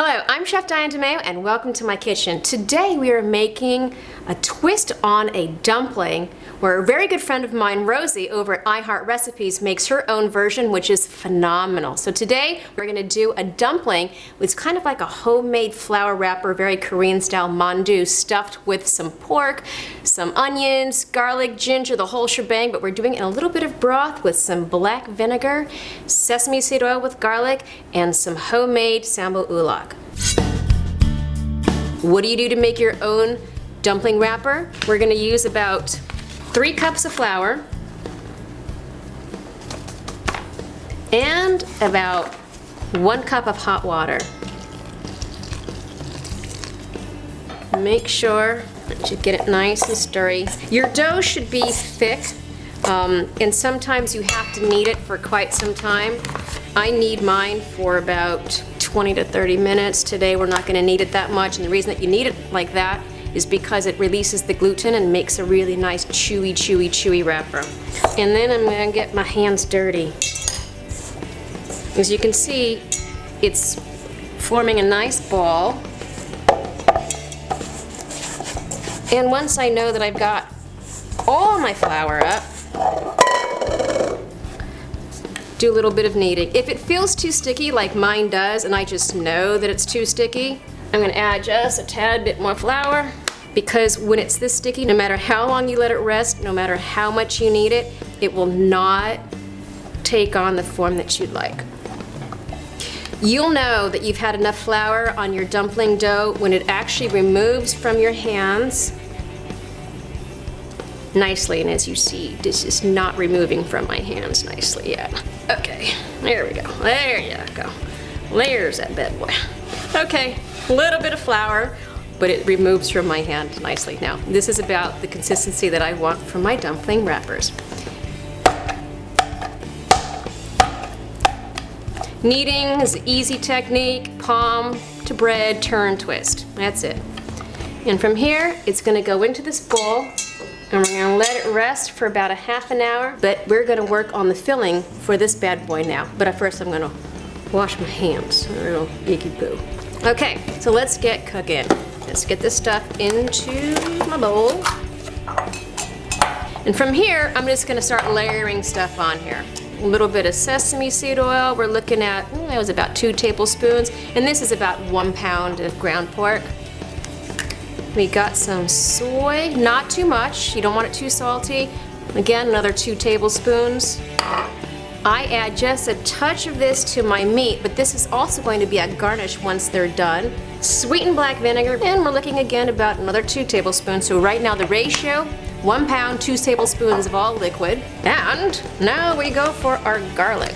Hello, I'm Chef Diane DeMayo and welcome to my kitchen. Today we are making a twist on a dumpling where a very good friend of mine, Rosie, over at iHeart Recipes makes her own version, which is phenomenal. So today we're going to do a dumpling with kind of like a homemade flour wrapper, very Korean style mandu, stuffed with some pork, some onions, garlic, ginger, the whole shebang, but we're doing it in a little bit of broth with some black vinegar, sesame seed oil with garlic, and some homemade sambo ulak. What do you do to make your own dumpling wrapper? We're going to use about 3 cups of flour and about 1 cup of hot water. Make sure that you get it nice and stirry. Your dough should be thick, and sometimes you have to knead it for quite some time. I knead mine for about 20 to 30 minutes. Today we're not going to knead it that much, and the reason that you knead it like that is because it releases the gluten and makes a really nice chewy wrapper. And then I'm going to get my hands dirty. As you can see, it's forming a nice ball. And once I know that I've got all my flour up, do a little bit of kneading. If it feels too sticky like mine does, and I just know that it's too sticky, I'm going to add just a tad bit more flour, because when it's this sticky, no matter how long you let it rest, no matter how much you knead it, it will not take on the form that you'd like. You'll know that you've had enough flour on your dumpling dough when it actually removes from your hands nicely, and as you see, this is not removing from my hands nicely yet. Okay, there we go. There you go. There's that bad boy. Okay, a little bit of flour, but it removes from my hand nicely. Now, this is about the consistency that I want for my dumpling wrappers. Kneading is an easy technique. Palm to bread, turn, twist. That's it. And from here, it's going to go into this bowl, and we're going to let it rest for about a half an hour, but we're going to work on the filling for this bad boy now. But first I'm going to wash my hands. A little icky poo. Okay, so let's get cooking. Let's get this stuff into my bowl. And from here, I'm just going to start layering stuff on here. A little bit of sesame seed oil. We're looking at, that was about 2 tablespoons, and this is about 1 pound of ground pork. We got some soy, not too much, you don't want it too salty. Again, another 2 tablespoons. I add just a touch of this to my meat, but this is also going to be a garnish once they're done. Sweetened black vinegar, and we're looking again about another 2 tablespoons. So right now the ratio, 1 pound, 2 tablespoons of all liquid. And now we go for our garlic.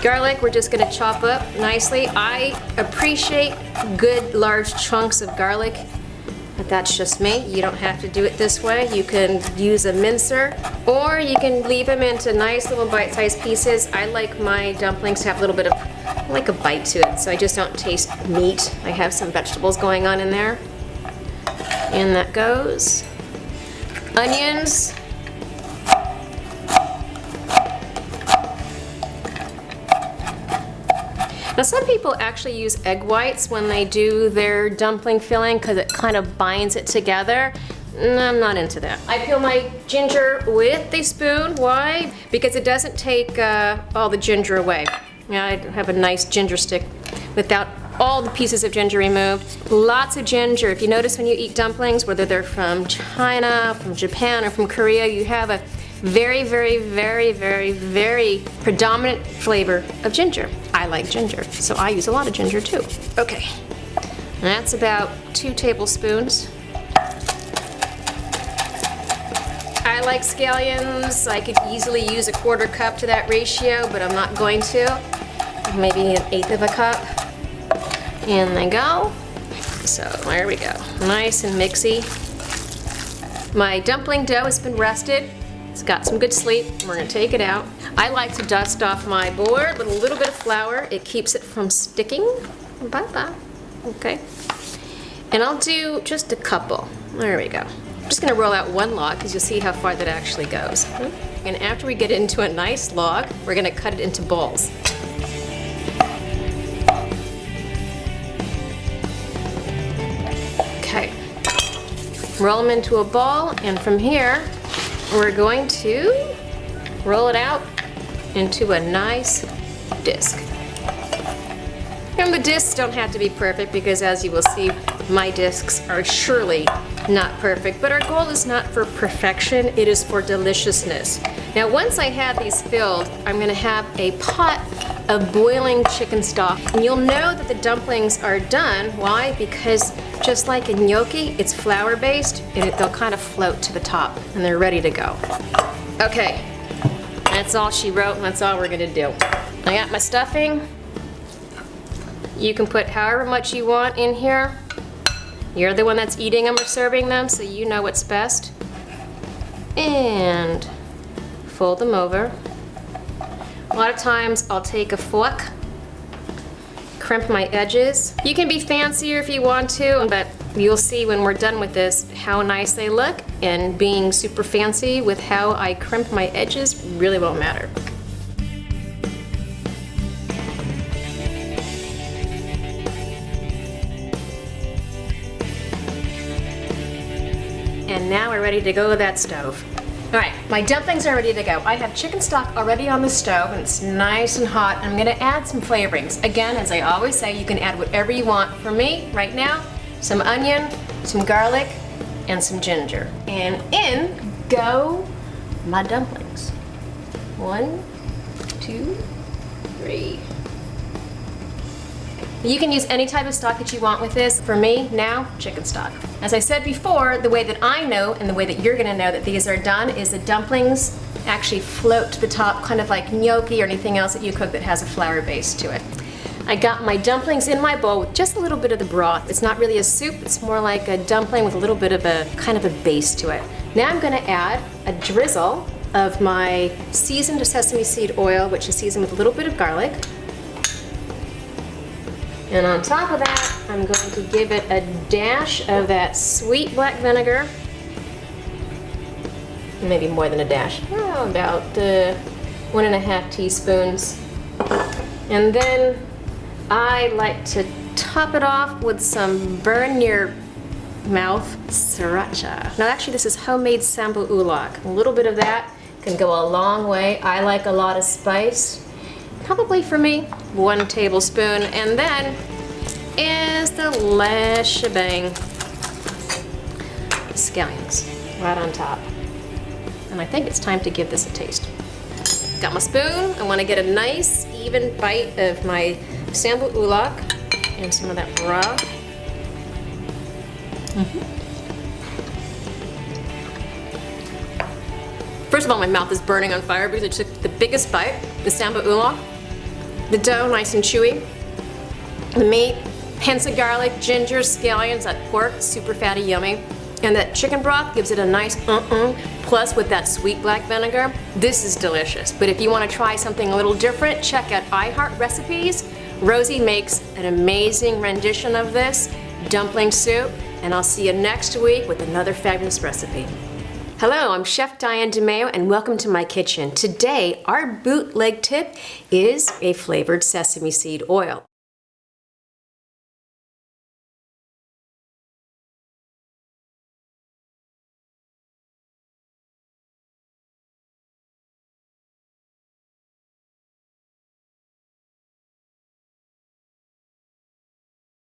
Garlic, we're just going to chop up nicely. I appreciate good large chunks of garlic, but that's just me. You don't have to do it this way. You can use a mincer, or you can leave them into nice little bite-sized pieces. I like my dumplings to have a little bit of, like a bite to it, so I just don't taste meat. I have some vegetables going on in there. And that goes. Onions. Now some people actually use egg whites when they do their dumpling filling because it kind of binds it together. I'm not into that. I peel my ginger with a spoon. Why? Because it doesn't take all the ginger away. I have a nice ginger stick without all the pieces of ginger removed. Lots of ginger. If you notice when you eat dumplings, whether they're from China, from Japan, or from Korea, you have a very predominant flavor of ginger. I like ginger, so I use a lot of ginger too. Okay, that's about 2 tablespoons. I like scallions. I could easily use a 1/4 cup to that ratio, but I'm not going to. Maybe 1/8 of a cup. In they go. So there we go. Nice and mixy. My dumpling dough has been rested. It's got some good sleep. We're going to take it out. I like to dust off my board with a little bit of flour. It keeps it from sticking. Bye-bye. Okay. And I'll do just a couple. There we go. I'm just going to roll out 1 log because you'll see how far that actually goes. And after we get into a nice log, we're going to cut it into balls. Roll them into a ball, and from here, we're going to roll it out into a nice disc. And the discs don't have to be perfect because, as you will see, my discs are surely not perfect, but our goal is not for perfection, it is for deliciousness. Now once I have these filled, I'm going to have a pot of boiling chicken stock. And you'll know that the dumplings are done. Why? Because just like in gnocchi, it's flour based and they'll kind of float to the top and they're ready to go. Okay, that's all she wrote and that's all we're going to do. I got my stuffing. You can put however much you want in here. You're the one that's eating them or serving them, so you know what's best. And fold them over. A lot of times I'll take a fork, crimp my edges. You can be fancier if you want to, but you'll see when we're done with this how nice they look, and being super fancy with how I crimp my edges really won't matter. And now we're ready to go to that stove. All right, my dumplings are ready to go. I have chicken stock already on the stove and it's nice and hot. I'm gonna add some flavorings. Again, as I always say, you can add whatever you want. For me, right now, some onion, some garlic, and some ginger. And in go my dumplings. 1, 2, 3. You can use any type of stock that you want with this. For me, now, chicken stock. As I said before, the way that I know and the way that you're gonna know that these are done is the dumplings actually float to the top, kind of like gnocchi or anything else that you cook that has a flour base to it. I got my dumplings in my bowl with just a little bit of the broth. It's not really a soup, it's more like a dumpling with a little bit of a kind of a base to it. Now I'm gonna add a drizzle of my seasoned sesame seed oil, which is seasoned with a little bit of garlic. And on top of that, I'm going to give it a dash of that sweet black vinegar. Maybe more than a dash. Oh, about 1.5 teaspoons. And then I like to top it off with some burn your mouth sriracha. Now actually this is homemade sambu ulak. A little bit of that can go a long way. I like a lot of spice. Probably for me, 1 tablespoon, and then is the last shebang. Scallions right on top. And I think it's time to give this a taste. Got my spoon. I want to get a nice even bite of my sambu ulak and some of that broth. First of all, my mouth is burning on fire because I took the biggest bite, the sambu ulak. The dough nice and chewy. The meat, hints of garlic, ginger, scallions, that pork, super fatty, yummy. And that chicken broth gives it a nice plus with that sweet black vinegar. This is delicious. But if you want to try something a little different, check out iHeart Recipes. Rosie makes an amazing rendition of this dumpling soup, and I'll see you next week with another fabulous recipe. Hello, I'm Chef Diane DeMeo and welcome to my kitchen. Today, our bootleg tip is a flavored sesame seed oil.